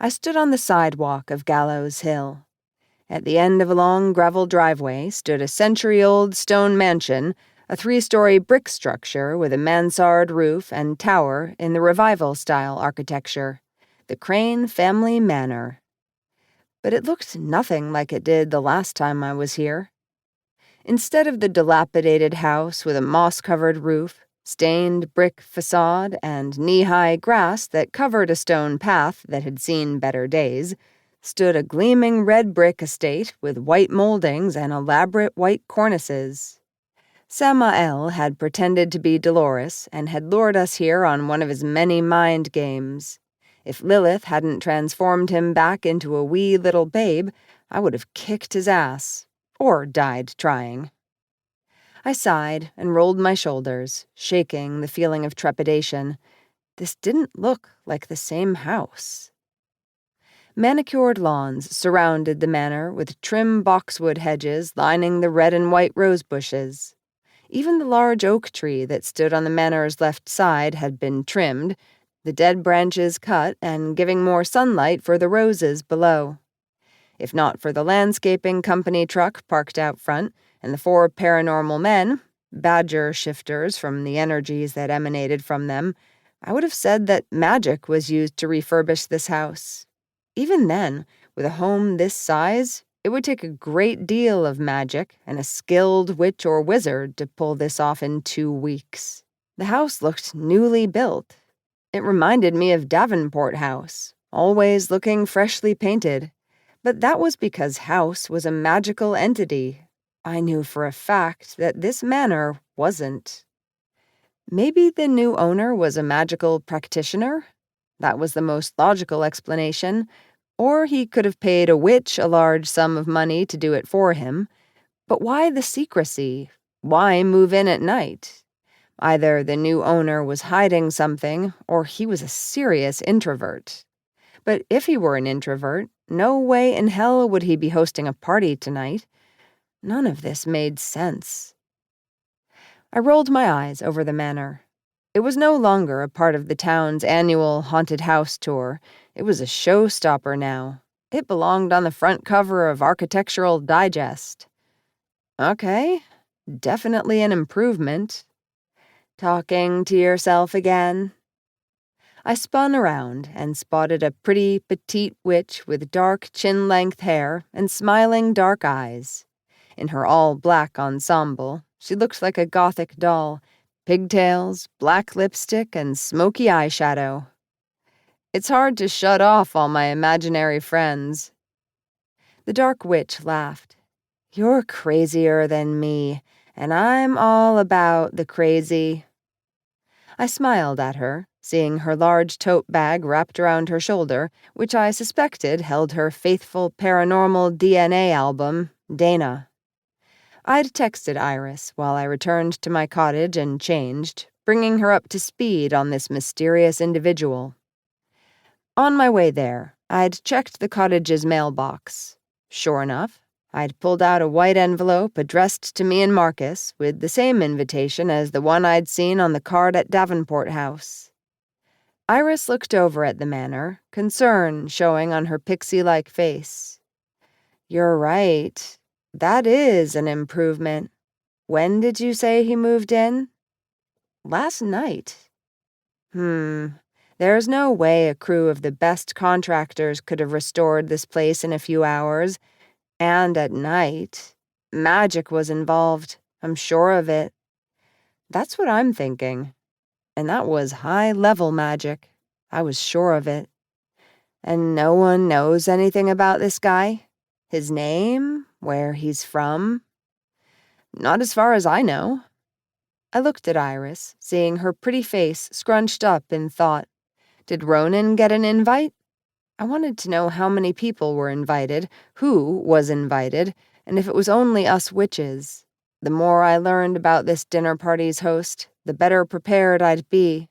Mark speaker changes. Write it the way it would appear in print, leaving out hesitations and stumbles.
Speaker 1: I stood on the sidewalk of Gallows Hill. At the end of a long gravel driveway stood a century-old stone mansion, a 3-story brick structure with a mansard roof and tower in the revival-style architecture, the Crane family manor. But it looked nothing like it did the last time I was here. Instead of the dilapidated house with a moss-covered roof, stained brick facade, and knee-high grass that covered a stone path that had seen better days, stood a gleaming red brick estate with white moldings and elaborate white cornices. Samael had pretended to be Dolores and had lured us here on one of his many mind games. If Lilith hadn't transformed him back into a wee little babe, I would have kicked his ass, or died trying. I sighed and rolled my shoulders, shaking the feeling of trepidation. This didn't look like the same house. Manicured lawns surrounded the manor with trim boxwood hedges lining the red and white rose bushes. Even the large oak tree that stood on the manor's left side had been trimmed, the dead branches cut and giving more sunlight for the roses below. If not for the landscaping company truck parked out front and the 4 paranormal men, badger shifters from the energies that emanated from them, I would have said that magic was used to refurbish this house. Even then, with a home this size, it would take a great deal of magic and a skilled witch or wizard to pull this off in 2 weeks. The house looked newly built. It reminded me of Davenport House, always looking freshly painted. But that was because house was a magical entity. I knew for a fact that this manor wasn't. Maybe the new owner was a magical practitioner? That was the most logical explanation. Or he could have paid a witch a large sum of money to do it for him. But why the secrecy? Why move in at night? Either the new owner was hiding something, or he was a serious introvert. But if he were an introvert, no way in hell would he be hosting a party tonight. None of this made sense. I rolled my eyes over the manor. It was no longer a part of the town's annual haunted house tour. It was a showstopper now. It belonged on the front cover of Architectural Digest. Okay, definitely an improvement. Talking to yourself again? I spun around and spotted a pretty, petite witch with dark chin-length hair and smiling dark eyes. In her all-black ensemble, she looked like a Gothic doll, pigtails, black lipstick, and smoky eyeshadow. It's hard to shut off all my imaginary friends. The dark witch laughed. You're crazier than me, and I'm all about the crazy. I smiled at her, seeing her large tote bag wrapped around her shoulder, which I suspected held her faithful paranormal DNA album, Dana. I'd texted Iris while I returned to my cottage and changed, bringing her up to speed on this mysterious individual. On my way there, I'd checked the cottage's mailbox. Sure enough, I'd pulled out a white envelope addressed to me and Marcus with the same invitation as the one I'd seen on the card at Davenport House. Iris looked over at the manor, concern showing on her pixie-like face. You're right. That is an improvement. When did you say he moved in? Last night. There's no way a crew of the best contractors could have restored this place in a few hours. And at night. Magic was involved. I'm sure of it. That's what I'm thinking. And that was high-level magic. I was sure of it. And no one knows anything about this guy? His name? Where he's from? Not as far as I know. I looked at Iris, seeing her pretty face scrunched up in thought. Did Ronan get an invite? I wanted to know how many people were invited, who was invited, and if it was only us witches. The more I learned about this dinner party's host, the better prepared I'd be.